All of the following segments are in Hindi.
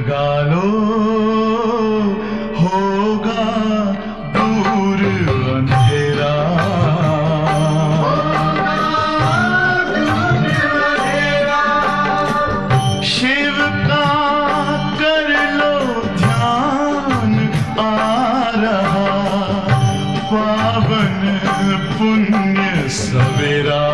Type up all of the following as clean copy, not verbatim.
जगा लो, होगा दूर अंधेरा। शिव का कर लो ध्यान, आ रहा पावन पुण्य सवेरा।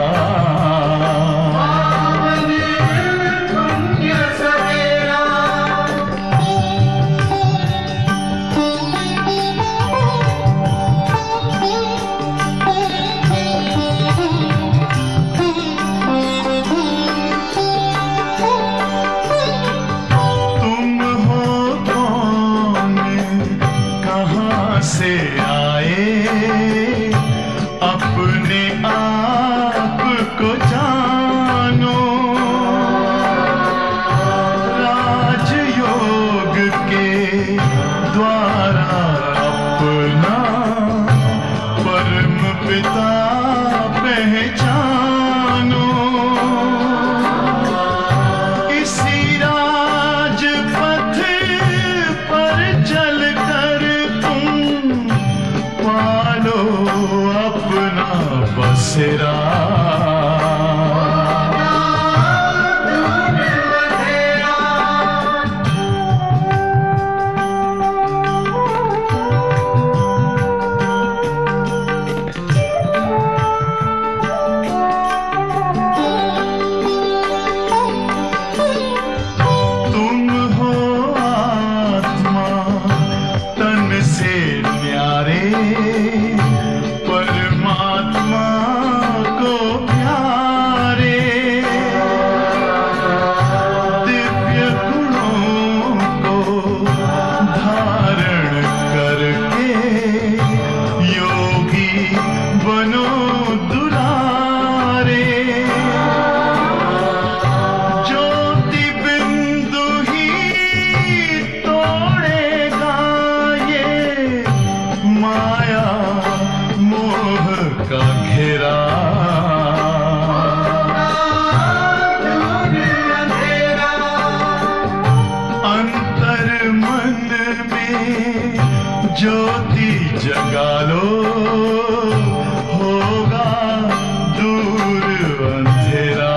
से आए अपने आप को जानो, राजयोग के द्वारा अपना परम पिता पहचानो। इसी राजपथ पर चलकर पालो अपना बसेरा। तुम हो आत्मा तन से न्यारे, परमात्मा को प्यारे। दिव्य गुणों को धारण करके योगी बनो दुलारे। ज्योति बिंदु ही तोड़ेगा ये माया मोह का घेरा। अंतर मन में ज्योति जगा लो, होगा दूर अंधेरा।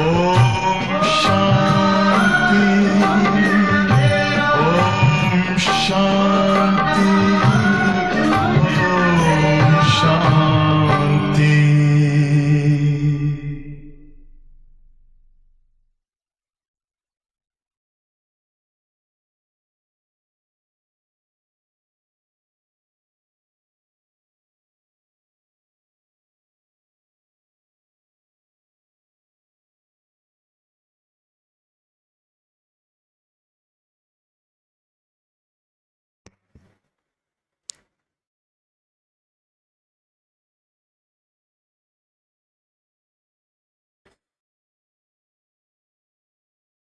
ओम शांति, ओम शांति, ओम शांति।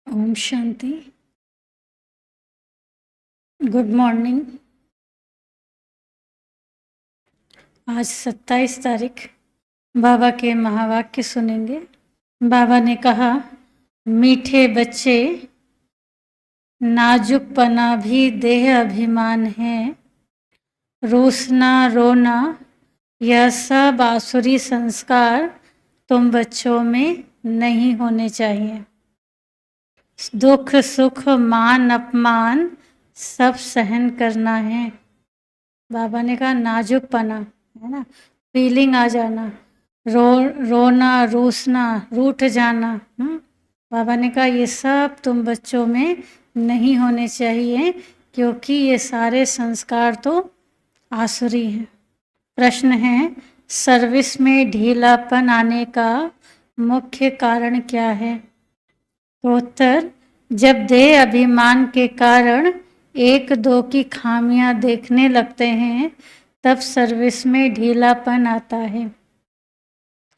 ओम शांति। Good morning. आज 27 तारीख बाबा के महावाक्य सुनेंगे। बाबा ने कहा, मीठे बच्चे, नाजुकपना भी देह अभिमान है। रूसना रोना यह सब आसुरी संस्कार तुम बच्चों में नहीं होने चाहिए। दुख सुख मान अपमान सब सहन करना है। बाबा ने कहा नाजुकपना है ना, फीलिंग आ जाना, रोना रूसना रूठ जाना। बाबा ने कहा ये सब तुम बच्चों में नहीं होने चाहिए, क्योंकि ये सारे संस्कार तो आसुरी हैं। प्रश्न है, सर्विस में ढीलापन आने का मुख्य कारण क्या है? तो उत्तर, जब देह अभिमान के कारण एक दो की खामियां देखने लगते हैं, तब सर्विस में ढीलापन आता है।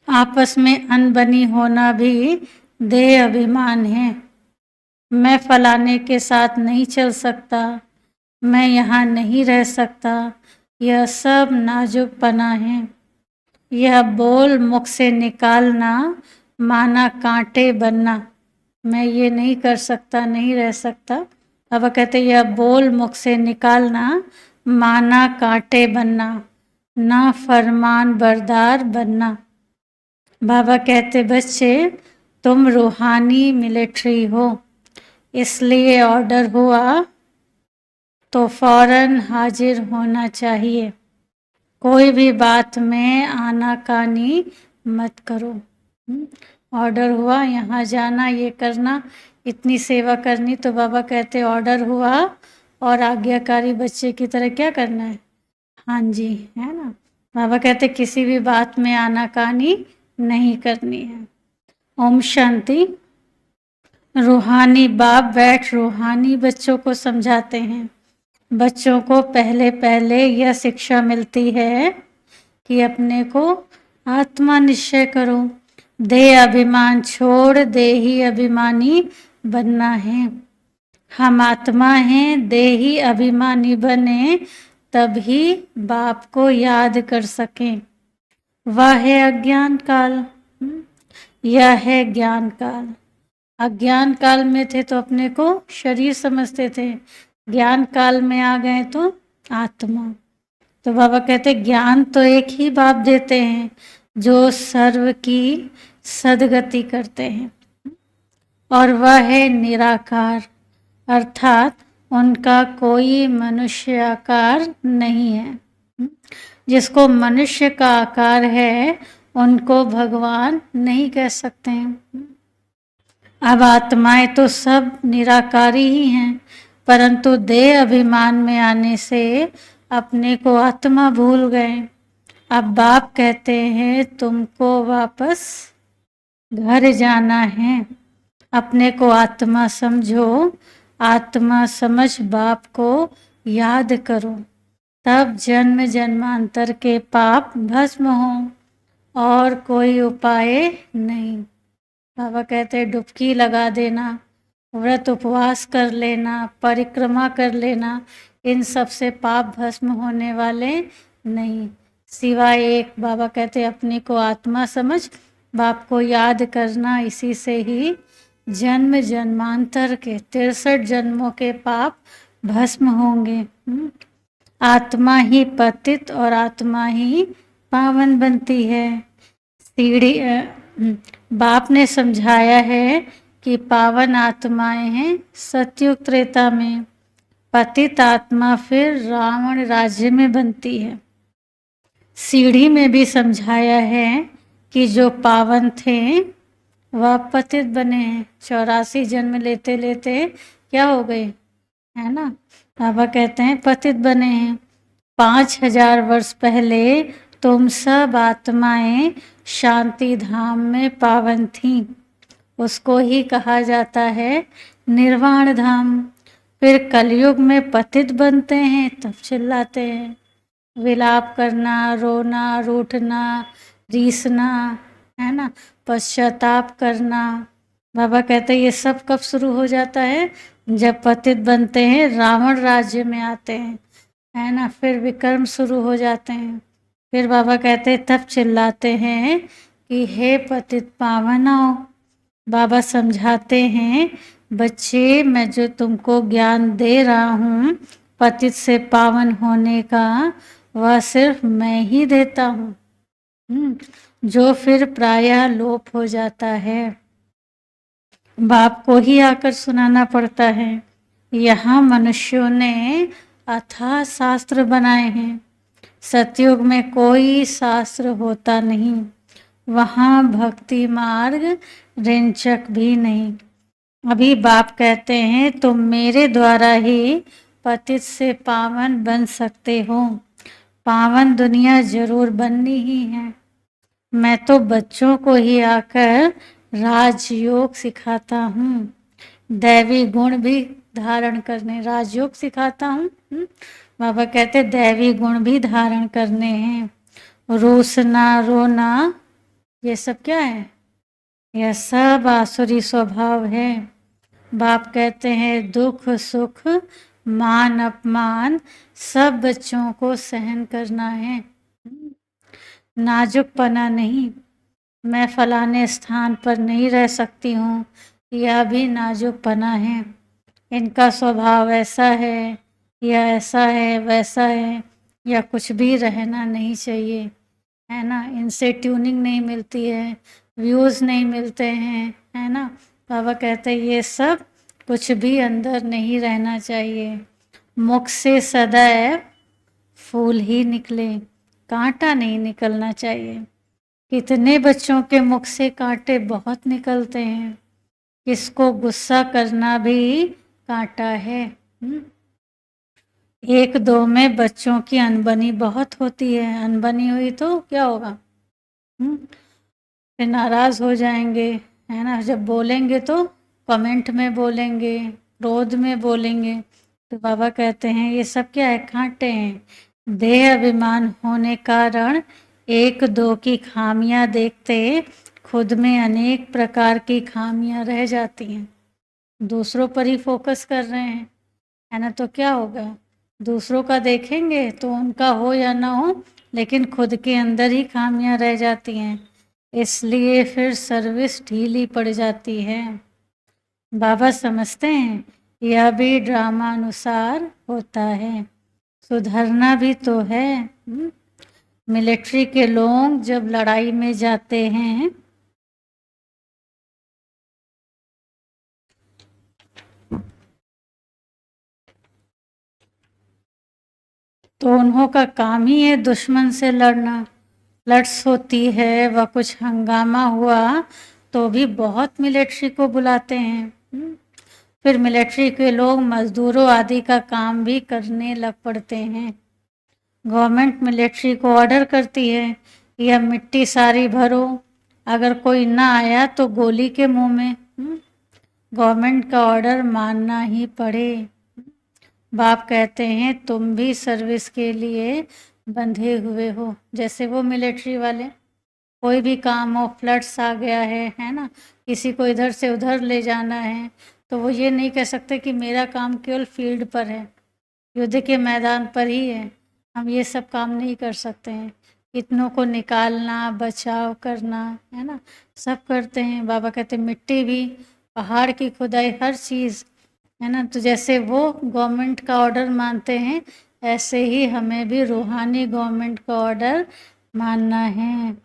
आपस में अनबनी होना भी देह अभिमान है। मैं फलाने के साथ नहीं चल सकता, मैं यहाँ नहीं रह सकता, यह सब नाजुकपना है। यह बोल मुख से निकालना माना कांटे बनना। मैं ये नहीं कर सकता, नहीं रह सकता। बाबा कहते यह बोल मुख से निकालना माना कांटे बनना, ना फरमान बरदार बनना। बाबा कहते बच्चे तुम रूहानी मिलिट्री हो, इसलिए ऑर्डर हुआ तो फौरन हाजिर होना चाहिए। कोई भी बात में आनाकानी मत करो। ऑर्डर हुआ यहाँ जाना, ये करना, इतनी सेवा करनी, तो बाबा कहते ऑर्डर हुआ और आज्ञाकारी बच्चे की तरह क्या करना है, हाँ जी, है ना। बाबा कहते किसी भी बात में आनाकानी नहीं करनी है। ओम शांति। रूहानी बाप बैठ रूहानी बच्चों को समझाते हैं। बच्चों को पहले पहले यह शिक्षा मिलती है कि अपने को आत्मा निश्चय करो, देह अभिमान छोड़ देही अभिमानी बनना है। हम आत्मा हैं, देही अभिमानी बने तभी बाप को याद कर सकें। वह है अज्ञान काल, यह है ज्ञान काल। अज्ञान काल में थे तो अपने को शरीर समझते थे, ज्ञान काल में आ गए तो आत्मा। तो बाबा कहते ज्ञान तो एक ही बाप देते हैं जो सर्व की सदगति करते हैं, और वह है निराकार, अर्थात उनका कोई मनुष्य आकार नहीं है। जिसको मनुष्य का आकार है उनको भगवान नहीं कह सकते हैं। अब आत्माएं तो सब निराकारी ही हैं, परंतु देह अभिमान में आने से अपने को आत्मा भूल गए। अब बाप कहते हैं तुमको वापस घर जाना है, अपने को आत्मा समझो, आत्मा समझ बाप को याद करो, तब जन्म जन्मांतर के पाप भस्म हो और कोई उपाय नहीं। बाबा कहते डुबकी लगा देना, व्रत उपवास कर लेना, परिक्रमा कर लेना, इन सब से पाप भस्म होने वाले नहीं, सिवाय एक। बाबा कहते अपने को आत्मा समझ बाप को याद करना, इसी से ही जन्म जन्मांतर के 63 जन्मों के पाप भस्म होंगे। आत्मा ही पतित और आत्मा ही पावन बनती है। सीढ़ी बाप ने समझाया है कि पावन आत्माएं हैं सतयुग त्रेता में, पतित आत्मा फिर रावण राज्य में बनती है। सीढ़ी में भी समझाया है कि जो पावन थे वह पतित बने हैं, 84 जन्म लेते लेते क्या हो गए, है ना। बाबा कहते हैं पतित बने हैं। 5000 वर्ष पहले तुम सब आत्माएं शांति धाम में पावन थीं, उसको ही कहा जाता है निर्वाण धाम। फिर कलयुग में पतित बनते हैं, तब चिल्लाते हैं, विलाप करना, रोना, रूठना, रीसना, है ना, पश्चाताप करना। बाबा कहते हैं ये सब कब शुरू हो जाता है, जब पतित बनते हैं, रावण राज्य में आते हैं, है ना, फिर विकर्म शुरू हो जाते हैं। फिर बाबा कहते हैं तब चिल्लाते हैं कि हे पतित पावनों। बाबा समझाते हैं बच्चे मैं जो तुमको ज्ञान दे रहा हूँ पतित से पावन होने का, वह सिर्फ मैं ही देता हूँ, जो फिर प्रायः लोप हो जाता है। बाप को ही आकर सुनाना पड़ता है। यहाँ मनुष्यों ने अथाह शास्त्र बनाए हैं, सतयुग में कोई शास्त्र होता नहीं, वहाँ भक्ति मार्ग रेंचक भी नहीं। अभी बाप कहते हैं तुम मेरे द्वारा ही पतित से पावन बन सकते हो, पावन दुनिया जरूर बननी ही है। मैं तो बच्चों को ही आकर राजयोग सिखाता हूँ, दैवी गुण भी धारण करने, राजयोग सिखाता हूँ। बाबा कहते दैवी गुण भी धारण करने हैं। रोसना रोना ये सब क्या है, यह सब आसुरी स्वभाव है। बाप कहते हैं दुख सुख मान अपमान सब बच्चों को सहन करना है। नाजुकपना नहीं, मैं फलाने स्थान पर नहीं रह सकती हूँ, यह भी नाजुकपना है। इनका स्वभाव ऐसा है या ऐसा है वैसा है, या कुछ भी रहना नहीं चाहिए, है ना। इनसे ट्यूनिंग नहीं मिलती है, व्यूज़ नहीं मिलते हैं, है ना। बाबा कहते हैं ये सब कुछ भी अंदर नहीं रहना चाहिए। मुख से सदैव फूल ही निकले, कांटा नहीं निकलना चाहिए। कितने बच्चों के मुख से कांटे बहुत निकलते हैं। किसको गुस्सा करना भी कांटा है। एक दो में बच्चों की अनबनी बहुत होती है, अनबनी हुई तो क्या होगा, फिर नाराज हो जाएंगे, है ना। जब बोलेंगे तो कमेंट में बोलेंगे, क्रोध में बोलेंगे। तो बाबा कहते हैं ये सब क्या है, कांटे हैं। देह अभिमान होने कारण एक दो की खामियां देखते खुद में अनेक प्रकार की खामियां रह जाती हैं। दूसरों पर ही फोकस कर रहे हैं, है ना, तो क्या होगा। दूसरों का देखेंगे तो उनका हो या ना हो, लेकिन खुद के अंदर ही खामियां रह जाती हैं, इसलिए फिर सर्विस ढीली पड़ जाती है। बाबा समझते हैं यह भी ड्रामा अनुसार होता है, सुधरना भी तो है। मिलिट्री के लोग जब लड़ाई में जाते हैं तो उन्हों का काम ही है दुश्मन से लड़ना। लड़स होती है व कुछ हंगामा हुआ तो भी बहुत मिलिट्री को बुलाते हैं। फिर मिलिट्री के लोग मजदूरों आदि का काम भी करने लग पड़ते हैं। गवर्नमेंट मिलिट्री को ऑर्डर करती है यह मिट्टी सारी भरो, अगर कोई ना आया तो गोली के मुंह में। गवर्नमेंट का ऑर्डर मानना ही पड़े। बाप कहते हैं तुम भी सर्विस के लिए बंधे हुए हो, जैसे वो मिलिट्री वाले। कोई भी काम हो, फ्लड्स आ गया है ना, किसी को इधर से उधर ले जाना है, तो वो ये नहीं कह सकते कि मेरा काम केवल फील्ड पर है, युद्ध के मैदान पर ही है, हम ये सब काम नहीं कर सकते हैं। इतनों को निकालना, बचाव करना, है ना, सब करते हैं। बाबा कहते मिट्टी भी, पहाड़ की खुदाई, हर चीज़, है ना। तो जैसे वो गवर्नमेंट का ऑर्डर मानते हैं, ऐसे ही हमें भी रूहानी गवर्नमेंट का ऑर्डर मानना है।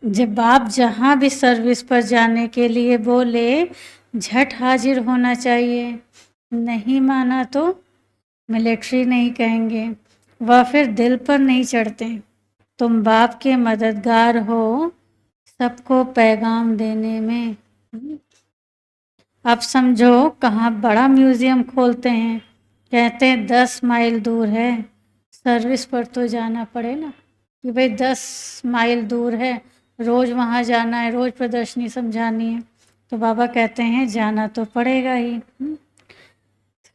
जब बाप जहाँ भी सर्विस पर जाने के लिए बोले झट हाजिर होना चाहिए, नहीं माना तो मिलिट्री नहीं कहेंगे, वह फिर दिल पर नहीं चढ़ते। तुम बाप के मददगार हो सबको पैगाम देने में। अब समझो कहाँ बड़ा म्यूज़ियम खोलते हैं, कहते हैं 10 माइल दूर है, सर्विस पर तो जाना पड़े ना, कि भाई 10 माइल दूर है, रोज़ वहाँ जाना है, रोज़ प्रदर्शनी समझानी है, तो बाबा कहते हैं जाना तो पड़ेगा ही।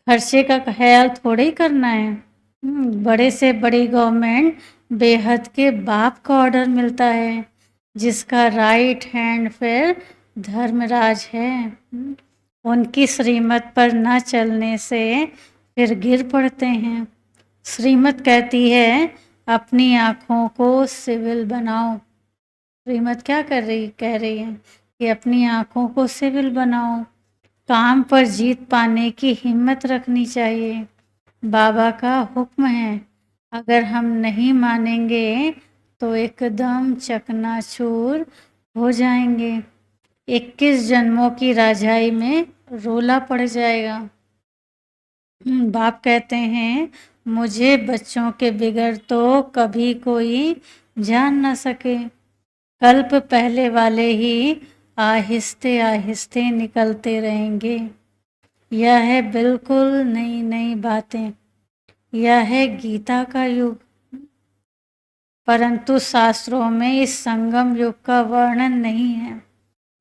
खर्चे का ख्याल थोड़े ही करना है। बड़े से बड़ी गवर्नमेंट बेहद के बाप का ऑर्डर मिलता है, जिसका राइट हैंड फिर धर्मराज है। उनकी श्रीमत पर न चलने से फिर गिर पड़ते हैं। श्रीमत कहती है अपनी आँखों को सिविल बनाओ। श्रीमत क्या कह रही है कि अपनी आँखों को सिविल बनाओ, काम पर जीत पाने की हिम्मत रखनी चाहिए। बाबा का हुक्म है, अगर हम नहीं मानेंगे तो एकदम चकनाचूर हो जाएंगे। 21 जन्मों की राजाई में रोला पड़ जाएगा। बाप कहते हैं मुझे बच्चों के बिगड़ तो कभी कोई जान ना सके, कल्प पहले वाले ही आहिस्ते आहिस्ते निकलते रहेंगे। यह है बिल्कुल नई नई बातें, यह है गीता का युग। परंतु शास्त्रों में इस संगम युग का वर्णन नहीं है।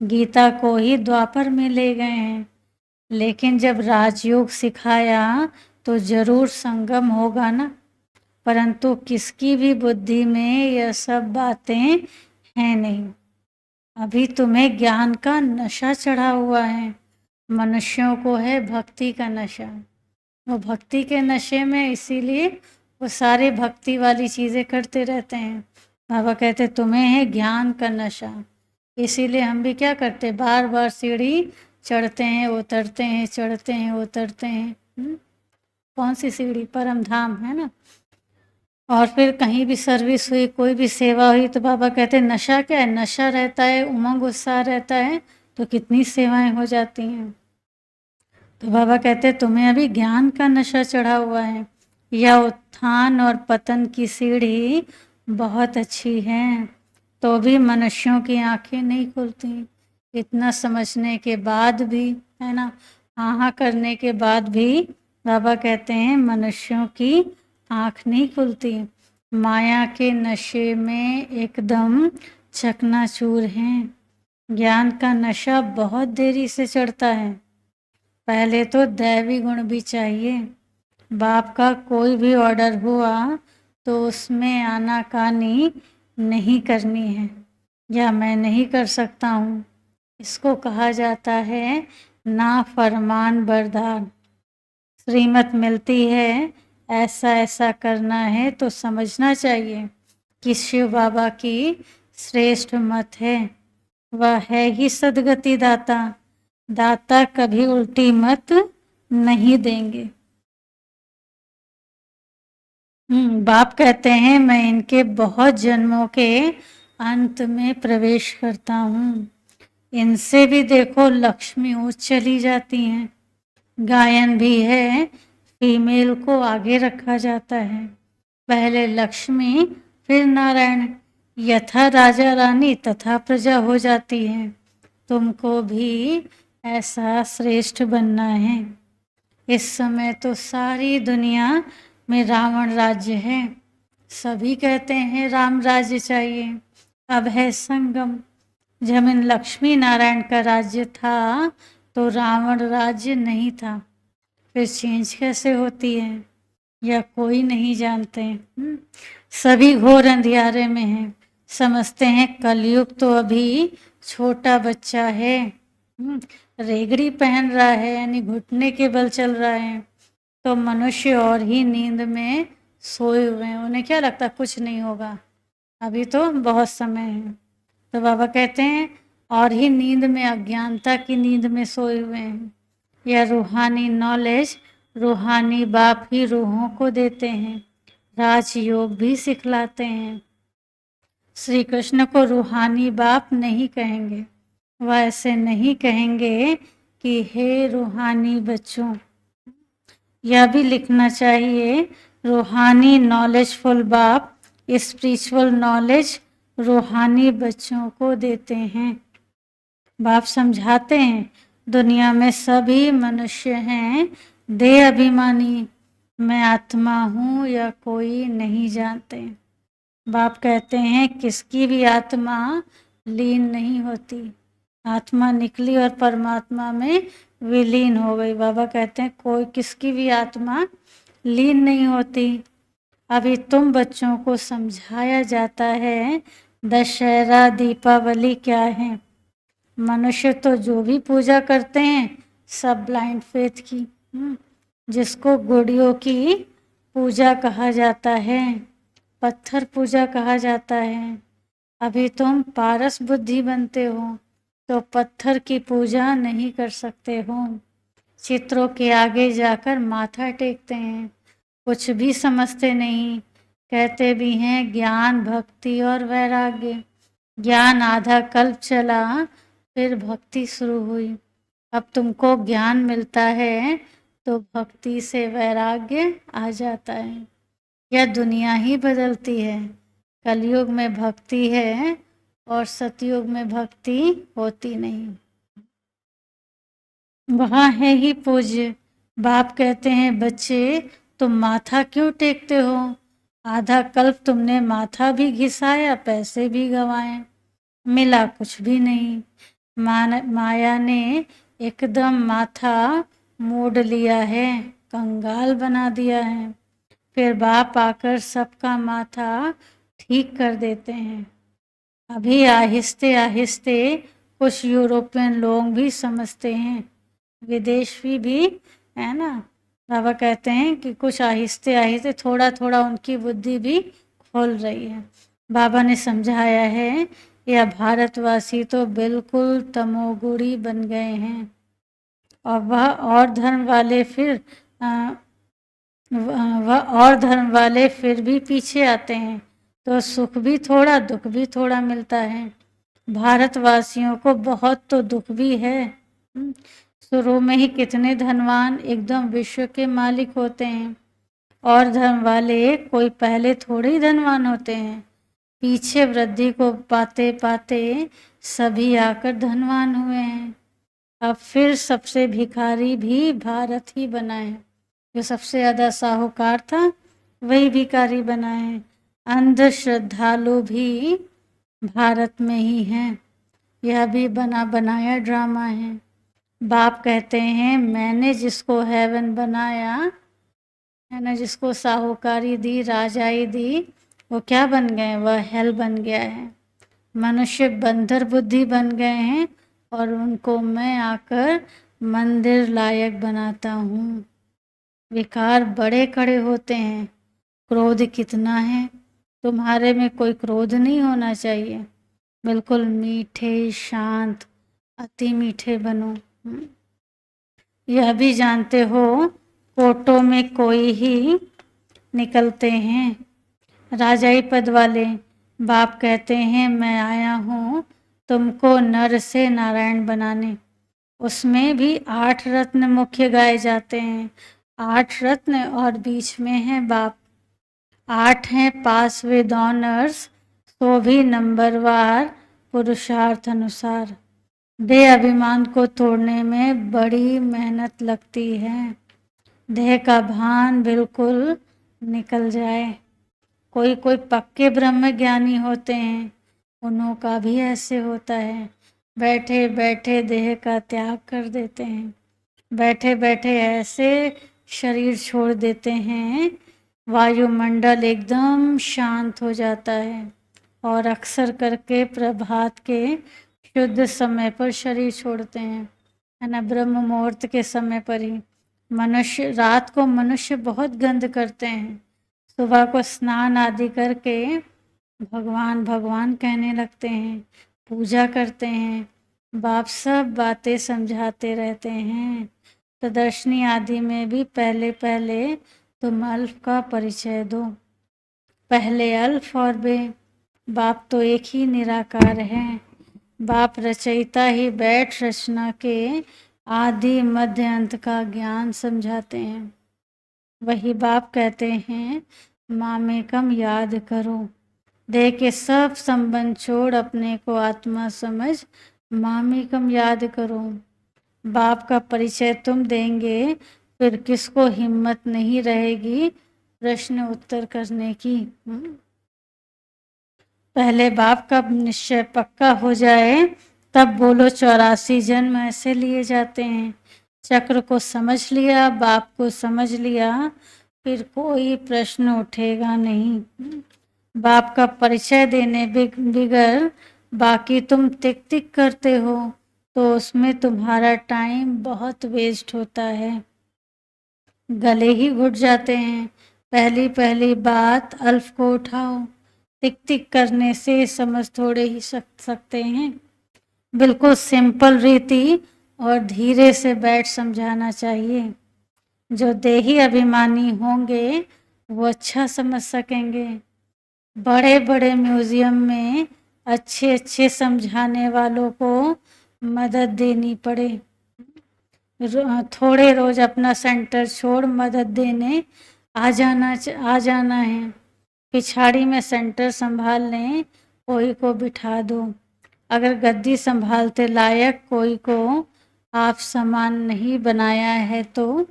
गीता को ही द्वापर में ले गए हैं, लेकिन जब राजयोग सिखाया तो जरूर संगम होगा ना। परंतु किसकी भी बुद्धि में यह सब बातें हैं नहीं। अभी तुम्हें ज्ञान का नशा चढ़ा हुआ है, मनुष्यों को है भक्ति का नशा। वो भक्ति के नशे में, इसीलिए वो सारे भक्ति वाली चीज़ें करते रहते हैं। बाबा कहते तुम्हें है ज्ञान का नशा, इसीलिए हम भी क्या करते, बार बार सीढ़ी चढ़ते हैं उतरते हैं, चढ़ते हैं उतरते हैं। कौन सी सीढ़ी? परम धाम है ना। और फिर कहीं भी सर्विस हुई, कोई भी सेवा हुई, तो बाबा कहते हैं नशा क्या है? नशा रहता है, उमंग उत्साह रहता है, तो कितनी सेवाएं हो जाती हैं। तो बाबा कहते हैं तुम्हें अभी ज्ञान का नशा चढ़ा हुआ है। यह उत्थान और पतन की सीढ़ी बहुत अच्छी है, तो भी मनुष्यों की आंखें नहीं खुलती। इतना समझने के बाद भी, है ना, हाँ करने के बाद भी बाबा कहते हैं मनुष्यों की आंख नहीं खुलती। माया के नशे में एकदम चकनाचूर हैं। ज्ञान का नशा बहुत देरी से चढ़ता है। पहले तो दैवी गुण भी चाहिए। बाप का कोई भी ऑर्डर हुआ तो उसमें आनाकानी नहीं करनी है, या मैं नहीं कर सकता हूँ, इसको कहा जाता है ना फरमान बरदार। श्रीमत मिलती है, ऐसा ऐसा करना है, तो समझना चाहिए कि शिव बाबा की श्रेष्ठ मत है। वह है ही सदगति दाता। दाता कभी उल्टी मत नहीं देंगे। बाप कहते हैं मैं इनके बहुत जन्मों के अंत में प्रवेश करता हूँ। इनसे भी देखो लक्ष्मी ऊंच चली जाती हैं। गायन भी है, फीमेल को आगे रखा जाता है। पहले लक्ष्मी फिर नारायण, यथा राजा रानी तथा प्रजा हो जाती है। तुमको भी ऐसा श्रेष्ठ बनना है। इस समय तो सारी दुनिया में रावण राज्य है। सभी कहते हैं राम राज्य चाहिए। अब है संगम। जब इन लक्ष्मी नारायण का राज्य था तो रावण राज्य नहीं था। फिर चेंज कैसे होती है या कोई नहीं जानते। सभी घोर अंधियारे में हैं। समझते हैं कलयुग तो अभी छोटा बच्चा है, रेगड़ी पहन रहा है, यानी घुटने के बल चल रहा है। तो मनुष्य और ही नींद में सोए हुए हैं। उन्हें क्या लगता कुछ नहीं होगा, अभी तो बहुत समय है। तो बाबा कहते हैं और ही नींद में, अज्ञानता की नींद में सोए हुए हैं। यह रूहानी नॉलेज रूहानी बाप ही रूहों को देते हैं। राजयोग भी सिखलाते हैं। श्री कृष्ण को रूहानी बाप नहीं कहेंगे। वह ऐसे नहीं कहेंगे कि हे रूहानी बच्चों। यह भी लिखना चाहिए रूहानी नॉलेजफुल बाप स्पिरिचुअल नॉलेज रूहानी बच्चों को देते हैं। बाप समझाते हैं दुनिया में सभी मनुष्य हैं देह अभिमानी। मैं आत्मा हूँ या कोई नहीं जानते। बाप कहते हैं किसकी भी आत्मा लीन नहीं होती। आत्मा निकली और परमात्मा में विलीन हो गई। बाबा कहते हैं कोई किसकी भी आत्मा लीन नहीं होती। अभी तुम बच्चों को समझाया जाता है दशहरा दीपावली क्या है। मनुष्य तो जो भी पूजा करते हैं सब ब्लाइंड फेथ की, जिसको गुड़ियों की पूजा कहा जाता है, पत्थर पूजा कहा जाता है। अभी तुम पारस बुद्धि बनते हो तो पत्थर की पूजा नहीं कर सकते हो। चित्रों के आगे जाकर माथा टेकते हैं, कुछ भी समझते नहीं। कहते भी हैं ज्ञान भक्ति और वैराग्य। ज्ञान आधा कल्प चला, फिर भक्ति शुरू हुई। अब तुमको ज्ञान मिलता है तो भक्ति से वैराग्य आ जाता है। यह दुनिया ही बदलती है। कलयुग में भक्ति है और सतयुग में भक्ति होती नहीं। वहाँ है ही पूज्य। बाप कहते हैं बच्चे तुम माथा क्यों टेकते हो। आधा कल्प तुमने माथा भी घिसाया, पैसे भी गंवाए, मिला कुछ भी नहीं। माया ने एकदम माथा मोड़ लिया है, कंगाल बना दिया है। फिर बाप आकर सबका माथा ठीक कर देते हैं। अभी आहिस्ते आहिस्ते कुछ यूरोपियन लोग भी समझते हैं, विदेशी भी है ना। बाबा कहते हैं कि कुछ आहिस्ते आहिस्ते थोड़ा थोड़ा उनकी बुद्धि भी खोल रही है। बाबा ने समझाया है यह भारतवासी तो बिल्कुल तमोगुणी बन गए हैं और और धर्म वाले फिर अ, वह और धर्म वाले फिर भी पीछे आते हैं तो सुख भी थोड़ा दुख भी थोड़ा मिलता है। भारतवासियों को बहुत तो दुख भी है। शुरू में ही कितने धनवान एकदम विश्व के मालिक होते हैं और धर्म वाले कोई पहले थोड़े ही धनवान होते हैं। पीछे वृद्धि को पाते पाते सभी आकर धनवान हुए हैं। अब फिर सबसे भिखारी भी भारत ही बना है। जो सबसे ज्यादा साहूकार था वही भिखारी बना है। अंध श्रद्धालु भी भारत में ही हैं। यह भी बना बनाया ड्रामा है। बाप कहते हैं मैंने जिसको हेवन बनाया, मैंने जिसको साहूकारी दी, राजाई दी, वो क्या बन गए? वह हेल बन गया है। मनुष्य बंदर बुद्धि बन गए हैं और उनको मैं आकर मंदिर लायक बनाता हूँ। विकार बड़े कड़े होते हैं। क्रोध कितना है? तुम्हारे में कोई क्रोध नहीं होना चाहिए। बिल्कुल मीठे शांत अति मीठे बनो। यह भी जानते हो कोटों में कोई ही निकलते हैं राजाई पद वाले। बाप कहते हैं मैं आया हूँ तुमको नर से नारायण बनाने। उसमें भी 8 रत्न मुख्य गाए जाते हैं। 8 रत्न और बीच में है बाप। 8 हैं पास विद ऑनर्स, तो भी नंबरवार पुरुषार्थ अनुसार। देह अभिमान को तोड़ने में बड़ी मेहनत लगती है। देह का भान बिल्कुल निकल जाए। कोई कोई पक्के ब्रह्म ज्ञानी होते हैं, उन्हों का भी ऐसे होता है। बैठे बैठे देह का त्याग कर देते हैं। बैठे बैठे ऐसे शरीर छोड़ देते हैं, वायुमंडल एकदम शांत हो जाता है और अक्सर करके प्रभात के शुद्ध समय पर शरीर छोड़ते हैं, है ना, ब्रह्म मुहूर्त के समय पर ही। मनुष्य रात को मनुष्य बहुत गंद करते हैं, सुबह को स्नान आदि करके भगवान भगवान कहने लगते हैं, पूजा करते हैं। बाप सब बातें समझाते रहते हैं। प्रदर्शनी आदि में भी पहले पहले तुम अल्फ का परिचय दो। पहले अल्फ और बे। बाप तो एक ही निराकार है। बाप रचयिता ही बैठ रचना के आदि मध्य अंत का ज्ञान समझाते हैं। वही बाप कहते हैं मामेकम याद करो। देह के सब संबंध छोड़ अपने को आत्मा समझ मामेकम याद करो। बाप का परिचय तुम देंगे फिर किसको हिम्मत नहीं रहेगी प्रश्न उत्तर करने की। पहले बाप का निश्चय पक्का हो जाए तब बोलो 84 जन्म ऐसे लिए जाते हैं। चक्र को समझ लिया, बाप को समझ लिया, फिर कोई प्रश्न उठेगा नहीं। बाप का परिचय देने बिगर बाकी तुम टिक टिक करते हो तो उसमें तुम्हारा टाइम बहुत वेस्ट होता है, गले ही घुट जाते हैं। पहली पहली बात अल्फ को उठाओ। टिक टिक करने से समझ थोड़े ही सकते हैं। बिल्कुल सिंपल रीति और धीरे से बैठ समझाना चाहिए। जो देही अभिमानी होंगे वो अच्छा समझ सकेंगे। बड़े बड़े म्यूजियम में अच्छे अच्छे समझाने वालों को मदद देनी पड़े। थोड़े रोज अपना सेंटर छोड़ मदद देने आ जाना है। पिछाड़ी में सेंटर संभालने कोई को बिठा दो। अगर गद्दी संभालते लायक कोई को आप समान नहीं बनाया है तो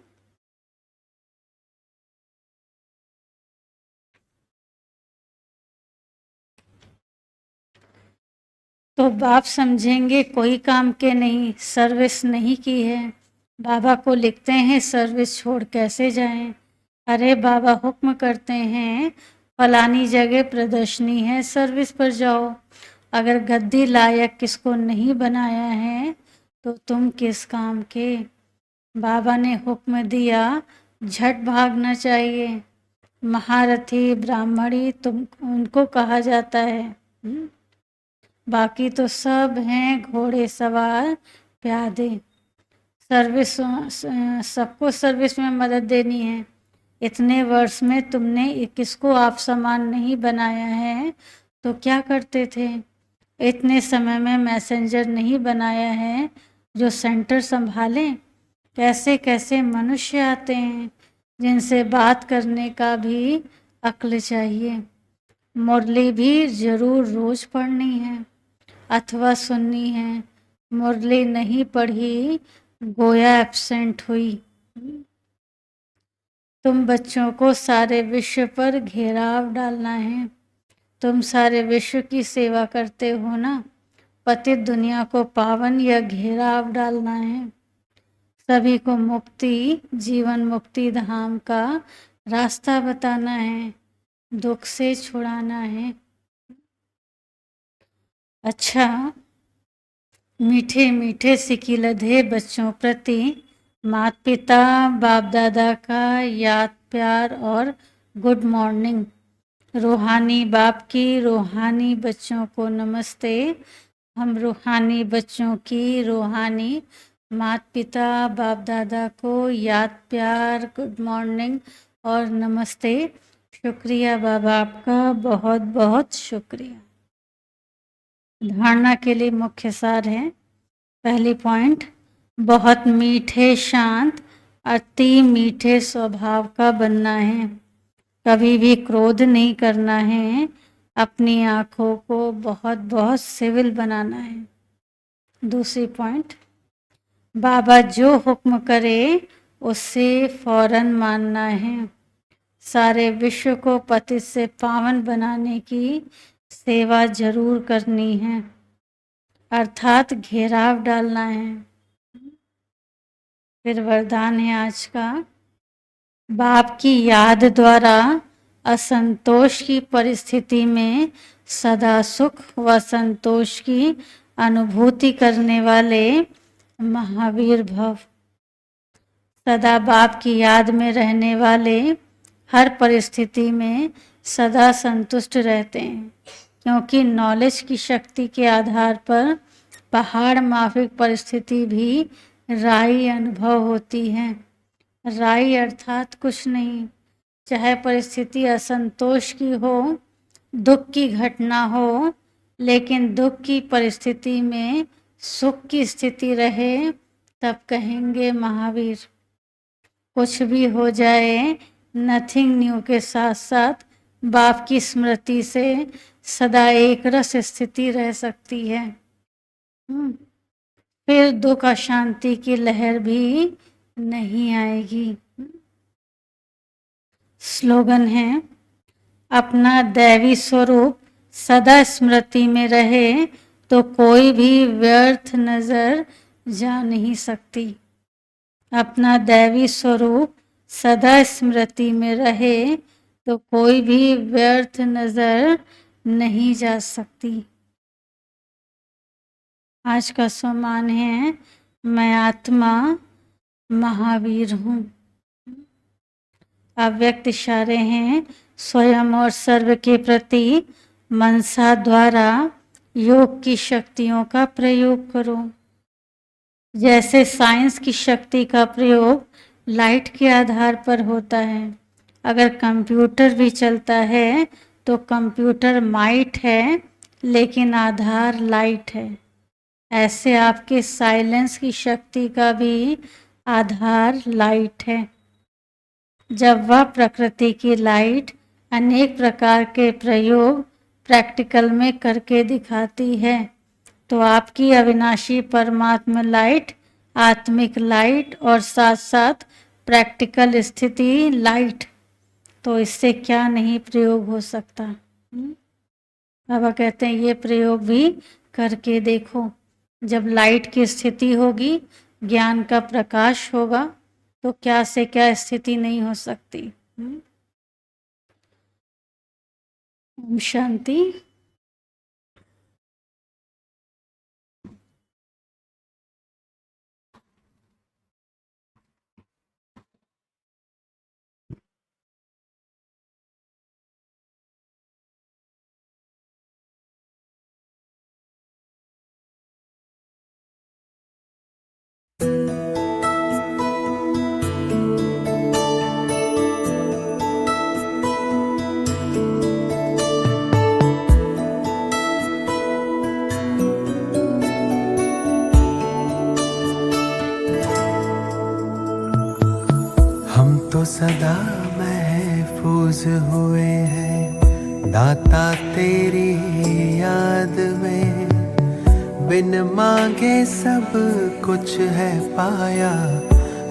बाप समझेंगे कोई काम के नहीं, सर्विस नहीं की है। बाबा को लिखते हैं सर्विस छोड़ कैसे जाएं। अरे बाबा हुक्म करते हैं फलानी जगह प्रदर्शनी है, सर्विस पर जाओ। अगर गद्दी लायक किसको नहीं बनाया है तो तुम किस काम के। बाबा ने हुक्म दिया झट भागना चाहिए। महारथी ब्राह्मणी तुम उनको कहा जाता है। बाकी तो सब हैं घोड़े सवार प्यादे। सर्विस सबको सर्विस में मदद देनी है। इतने वर्ष में तुमने किसको आप समान नहीं बनाया है तो क्या करते थे। इतने समय में मैसेंजर नहीं बनाया है जो सेंटर संभालें। कैसे कैसे मनुष्य आते हैं जिनसे बात करने का भी अक्ल चाहिए। मुरली भी जरूर रोज पढ़नी है अथवा सुननी है। मुरली नहीं पढ़ी गोया एब्सेंट हुई। तुम बच्चों को सारे विश्व पर घेराव डालना है। तुम सारे विश्व की सेवा करते हो ना। पतित दुनिया को पावन या घेराव डालना है। सभी को मुक्ति जीवन मुक्ति धाम का रास्ता बताना है। दुख से छुड़ाना है। अच्छा, मीठे मीठे सिकिलधे बच्चों प्रति माता पिता बाप दादा का याद प्यार और गुड मॉर्निंग। रूहानी बाप की रूहानी बच्चों को नमस्ते। हम रूहानी बच्चों की रूहानी माता पिता बाप दादा को याद प्यार गुड मॉर्निंग और नमस्ते। शुक्रिया बाबा, आपका बहुत बहुत शुक्रिया। धारणा के लिए मुख्य सार है। पहली पॉइंट, बहुत मीठे शांत अति मीठे स्वभाव का बनना है। कभी भी क्रोध नहीं करना है। अपनी आँखों को बहुत बहुत सिविल बनाना है। दूसरी पॉइंट, बाबा जो हुक्म करे उससे फौरन मानना है। सारे विश्व को पतित से पावन बनाने की सेवा जरूर करनी है अर्थात घेराव डालना है। फिर वरदान है आज का, बाप की याद द्वारा असंतोष की परिस्थिति में सदा सुख व संतोष की अनुभूति करने वाले महावीर भव। सदा बाप की याद में रहने वाले हर परिस्थिति में सदा संतुष्ट रहते हैं क्योंकि नॉलेज की शक्ति के आधार पर पहाड़ माफिक परिस्थिति भी राई अनुभव होती है। राई अर्थात कुछ नहीं, चाहे परिस्थिति असंतोष की हो दुख की घटना हो, लेकिन दुख की परिस्थिति में सुख की स्थिति रहे तब कहेंगे महावीर। कुछ भी हो जाए नथिंग न्यू के साथ साथ बाप की स्मृति से सदा एक रस स्थिति रह सकती है। फिर दुख अशांति की लहर भी नहीं आएगी। स्लोगन है, अपना दैवी स्वरूप सदा स्मृति में रहे तो कोई भी व्यर्थ नजर जा नहीं सकती। अपना दैवी स्वरूप सदा स्मृति में रहे तो कोई भी व्यर्थ नजर नहीं जा सकती। आज का सम्मान है, मैं आत्मा महावीर हूँ। अव्यक्त इशारे हैं, स्वयं और सर्व के प्रति मनसा द्वारा योग की शक्तियों का प्रयोग करो। जैसे साइंस की शक्ति का प्रयोग लाइट के आधार पर होता है। अगर कंप्यूटर भी चलता है तो कंप्यूटर माइट है लेकिन आधार लाइट है। ऐसे आपके साइलेंस की शक्ति का भी आधार लाइट है। जब वह प्रकृति की लाइट अनेक प्रकार के प्रयोग प्रैक्टिकल में करके दिखाती है तो आपकी अविनाशी परमात्मा लाइट आत्मिक लाइट और साथ साथ प्रैक्टिकल स्थिति लाइट, तो इससे क्या नहीं प्रयोग हो सकता। बाबा कहते हैं ये प्रयोग भी करके देखो। जब लाइट की स्थिति होगी, ज्ञान का प्रकाश होगा तो क्या से क्या स्थिति नहीं हो सकती। ओम शांति। सदा महफूज हुए हैं दाता तेरी याद में। बिन मांगे सब कुछ है पाया,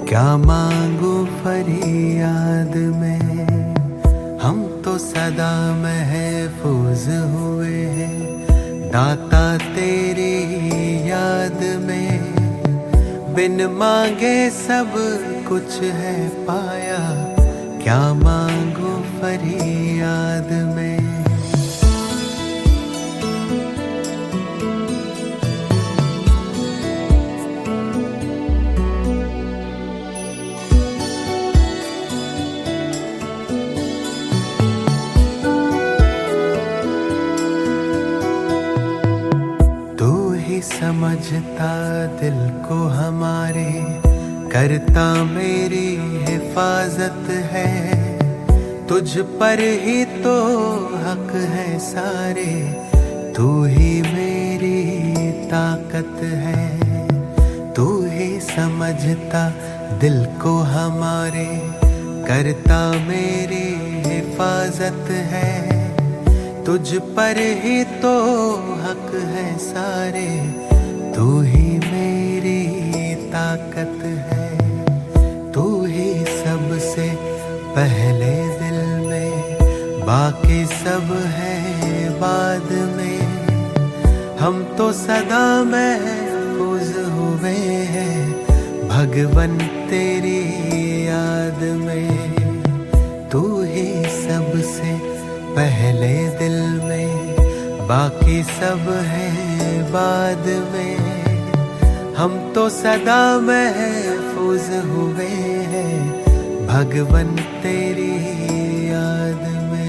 क्या मांगू फरियाद में। हम तो सदा महफूज हुए हैं दाता तेरी याद में। बिन मांगे सब कुछ है पाया, क्या मांगू फरियाद में। समझता दिल को हमारे, करता मेरी हिफाजत है। तुझ पर ही तो हक है सारे, तू ही मेरी ताकत है। तू ही समझता दिल को हमारे, करता मेरी हिफाजत है। तुझ पर ही तो हक है सारे, तू ही मेरी ताकत है। तू ही सबसे पहले दिल में, बाकी सब है बाद में। हम तो सदा महफूज हुए हैं भगवन तेरी याद में। तू ही सबसे पहले दिल में, बाकी सब है बाद में। हम तो सदा महफूज हुए हैं भगवन तेरी याद में।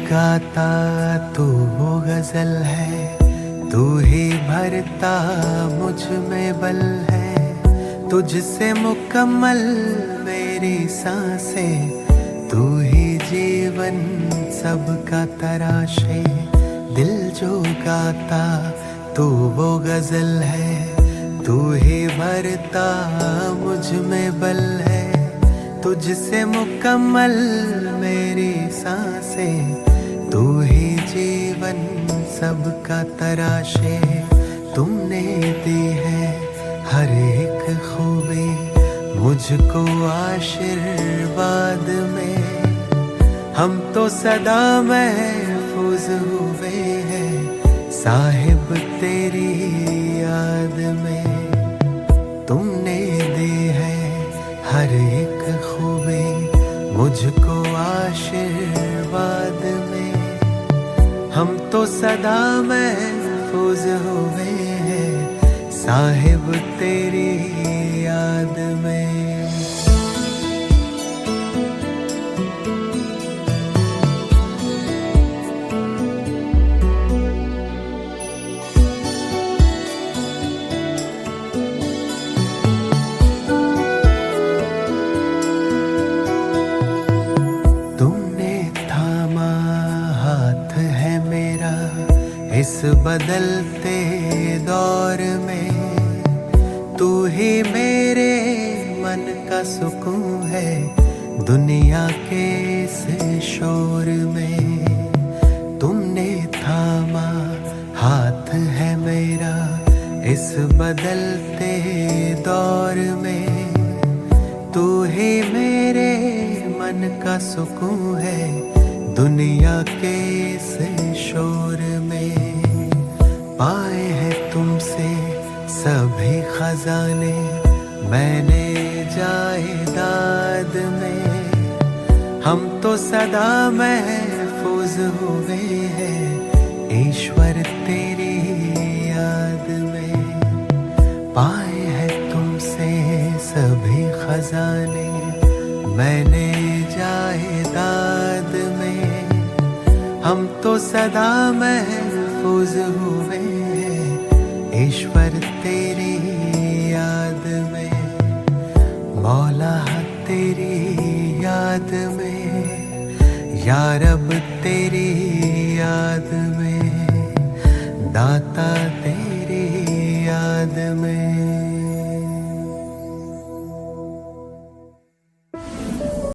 गाता तू वो गजल है, तू ही भरता मुझ में बल है। तुझसे मुकम्मल मेरी सांसें, तू ही जीवन सबका तराशे। दिल जो गाता तू वो गजल है, तू ही भरता मुझ में बल है। तुझसे मुकम्मल मेरी सांसें, तू ही जीवन सबका तराशे। तुमने दी है हर एक खूबी मुझको आशीर्वाद में। हम तो सदा महफूज हुए हैं साहिब तेरी याद में। तुमने दी है हर एक खूबी मुझको आशीर्वाद में। हम तो सदा महफूज हुए हैं साहिब तेरी याद में। इस बदलते दौर में तू ही मेरे मन का सुकून है, दुनिया के इस शोर में। तुमने थामा हाथ है मेरा इस बदलते दौर में। तू ही मेरे मन का सुकून है, दुनिया के इस शोर में। पाए हैं तुमसे सभी खजाने मैंने जायदाद में। हम तो सदा महफूज हुए हैं ईश्वर तेरी याद में। पाए हैं तुमसे सभी खजाने मैंने जायदाद में। हम तो सदा महफूज हुए हैं ईश्वर तेरी याद तेरी याद में, या रब